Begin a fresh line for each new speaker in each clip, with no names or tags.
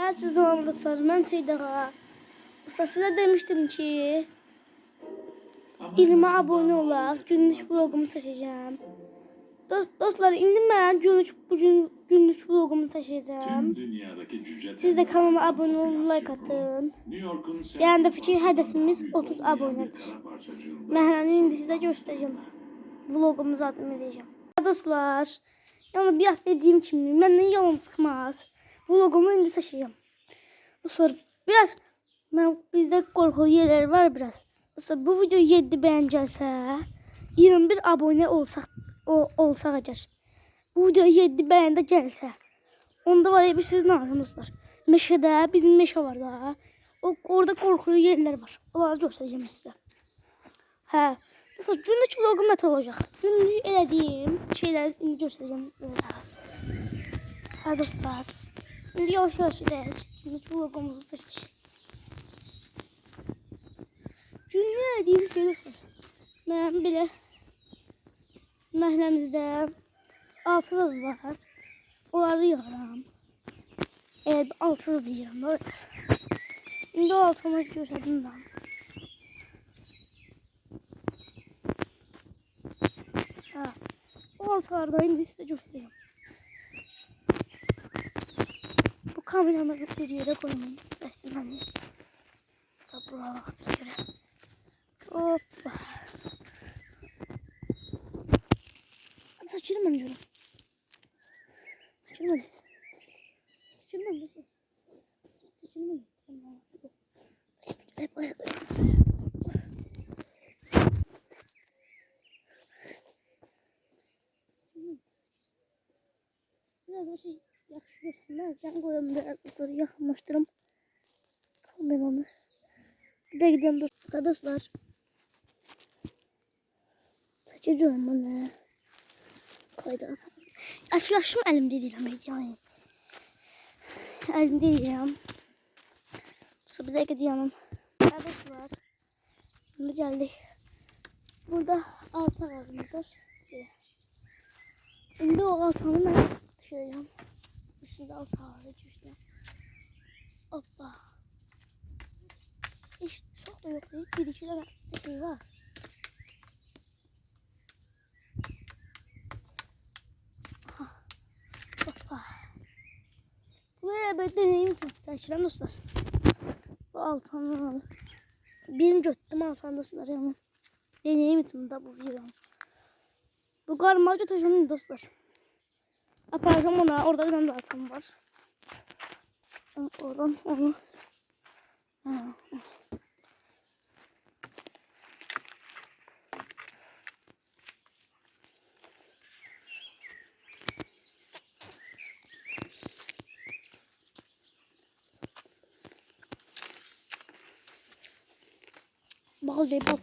Herkese selam dostlar. Ben Seyda. Size demiştim ki 20 abone olarak günlük vlogumu seçeceğim. Dostlar indi ben günlük vlogumu seçeceğim. Siz de kanalıma abone olun, like atın. Yani de fikir hedefimiz 30 abonedir. Ben indi size göstereceğim. Vlogumu zaten edeceğim. Dostlar, yani bir dediğim kimi benden yalan sıkmaz. Vlogumu indi seçeceğim. Dostlar biraz bizde korkulu yerler var biraz. Dostlar bu video 7 beğen gelse 21 abone olsak acaba. Bu video 7 beğen de gelse. Onda var ya bir siz ne yapın dostlar. Meşede bizim meşe var da. Orada korkulu yerler var. Onları göstereceğim size. He. Dostlar günlük vlogum net olacak. Günlük elədiyim şeyleri indi göstereceğim. Ha dostlar. Şimdi yavaş yavaş gideriz. Günlük vlogumuzu seçmiş. Günlük elədiyim şey dostlar. Ben bile məhləmizdə 6 da var. Onları yığıram. Evet 6 da deyirəm. Biraz. İndi o 6'ını gösterdim ben. Ha. O 6'larda indi size göstereyim. Bu kameramı bir yere koymayın. Dersin hani. Buraya bak bir yere. Hoppa. Saçırım ben diyorum. Saçırım ben. Saçırım ben. Saçırım ben. Hep ayak. Biraz bir şey yakışı göstermez. Ben koyalım biraz sonra yakınlaştırım. Kameramı. Bir de gidelim dostlar. Seçeceğim bunu. Koydum. Yaşım elimde değil ama yani. Elimde değil. Sonra bir de gidelim. Dostlar. Şimdi geldik. Burada altı ağacımız var. Şimdi o altanı ben düşüreceğim. Şimdi altı ağacı düştü. Hoppa. Hiç çok da yok değil. Bir iki de şey var. Aha. Hoppa. Buraya böyle deneyim seçilen dostlar. Bu altanı birini göttüm altan dostlar yani. Deneyim için de bu video. Bu karmaca taşımın dostlar. Aparacağım ona. Orada bir tane altan var. Oradan onu. Bal değil bal.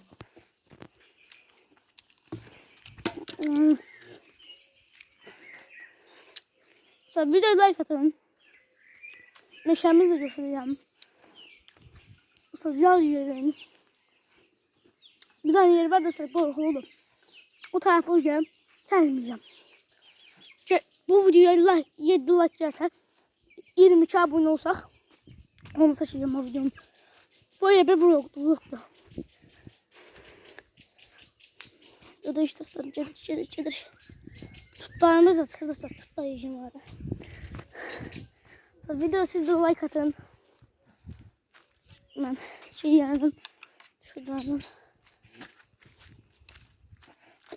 Bir de like atın. Meşemizi de göstereceğim. Sıcak yerin. Bir tane yer var da korkulu. O tarafa hocam çekmeyeceğim. Bu videoya 7 like gelsen 22 abone olsak onu seçeceğim o videonun. Böyle bir vlogdu. Ya da işte dostlar çedir. Tutlarımız da sıkı dostlar. Tutlar yiyeceğim var. Video siz de like atın. Ben şey yazdım. Şuradan.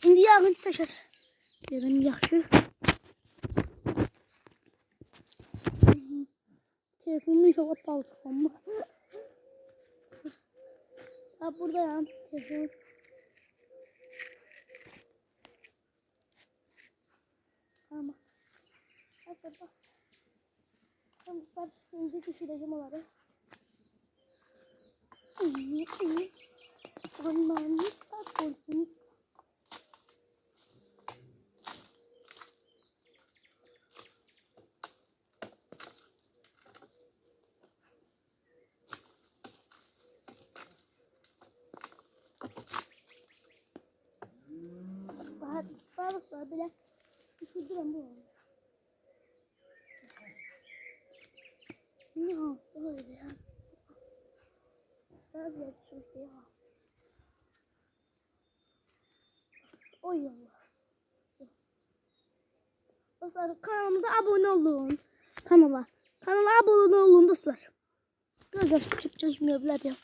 İndi yağın taşır. Yarım yaxşı. Telefonum inşallah balçık olmaz. Ha buradayım. Telefon. Ama. Hazır bak. Dostlar şimdi düşüreceğim onları. Annem bak olsun. Balıklar bile düşürdüm bu. Ya öyle ya. Biraz yapışmış ya. Oy Allah. Dostlar kanalımıza abone olun. Kanala abone olun dostlar. Gözler sıkıp çalışmıyorlar ya.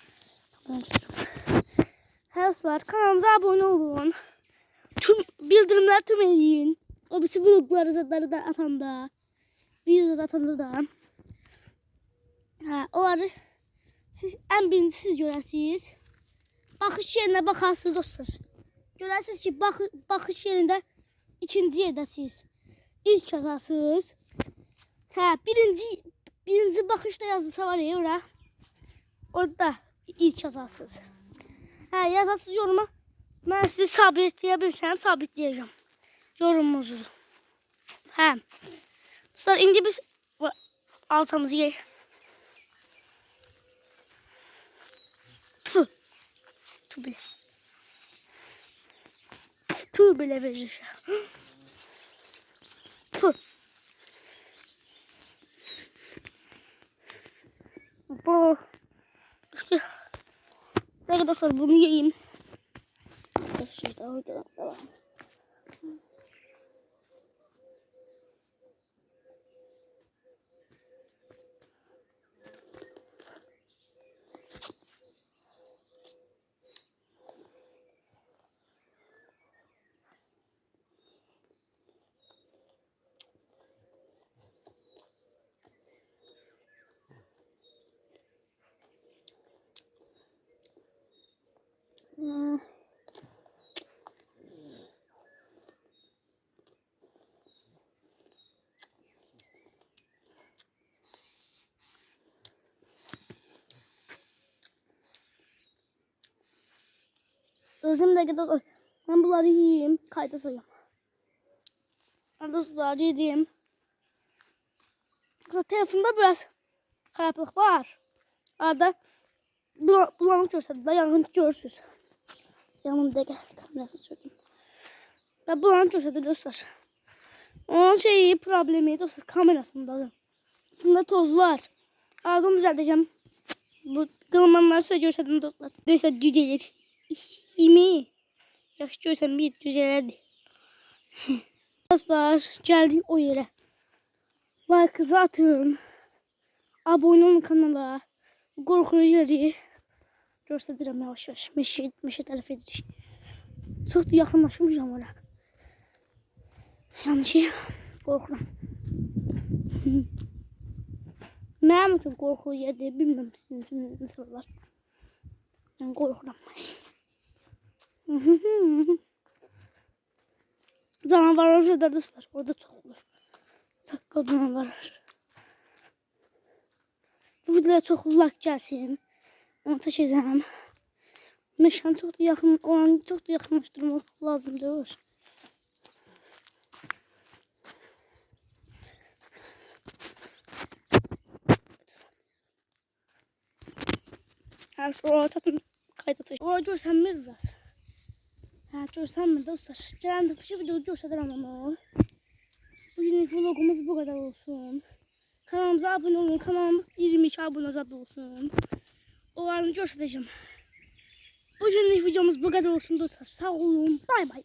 Dostlar kanalımıza abone olun. Tüm bildirimler tümleyin. O bizi vlogları zaten da atanda. Video atanda da. Onları en birinci siz görəsiniz. Baxış yerine bakarsınız dostlar. Görəsiniz ki baxış yerinde ikinci yerdəsiniz. İlk yazarsınız. Birinci baxışda yazılsa var ya ora. Orada ilk yazarsınız. Yazarsınız yoruma. Ben sizi sabitleyebilirsem sabitleyeceğim. Yorumunuzu. Dostlar indi biz altamızı yiyək. Tu bile verir. Bu işte arkadaşlar bunu yiyeyim. Devam. Özüm de gidiyor. Ben bunları yiyeyim. Kayda soyayım. Dostlar yedim. Telefonda biraz karaplık var. Arada bulanık görseniz de yangın görürsünüz. Yanımda gel kamerası sürdüm. Ben bulanık görseniz dostlar. Onun problemi dostlar kamerasında. Aslında toz var. Arada onu düzelteceğim. Bu kılmanları size görseniz dostlar. Dostlar cüceler. İmi. Yaxşı görsən bir cücelerdi. Dostlar geldik o yere. Like atın. Abone olun kanala. Qorxucu göstərirəm yavaş yavaş. Meşə tərəf edirik. Çox da yaxınlaşmışam ora. Yəni ki qorxuram. Mənim üçün qorxulu yerdir. Bilmirəm sizin üçün nəsə var. Yəni qorxuram. Canavarlar da dostlar. Orada çox olur. Çaqqal canavarlar. Bu videoya çox like gəlsin. Onu təşəkkürəm. Meşəni çox da yaxın, oranı çox da yaxınlaşdırmaq lazımdır. Oraya çatın kayda taşı. Oraya görsənmir biraz. Görsənmir dostlar. Gələn dəfə video göstərirəm onu. Bugünlük vlogumuz bu kadar olsun. Kanalımıza abone olun. Kanalımız 22 abone olsun. O anı göstereceğim. Bugünlük videomuz bu kadar olsun dostlar. Sağ olun. Bay bay.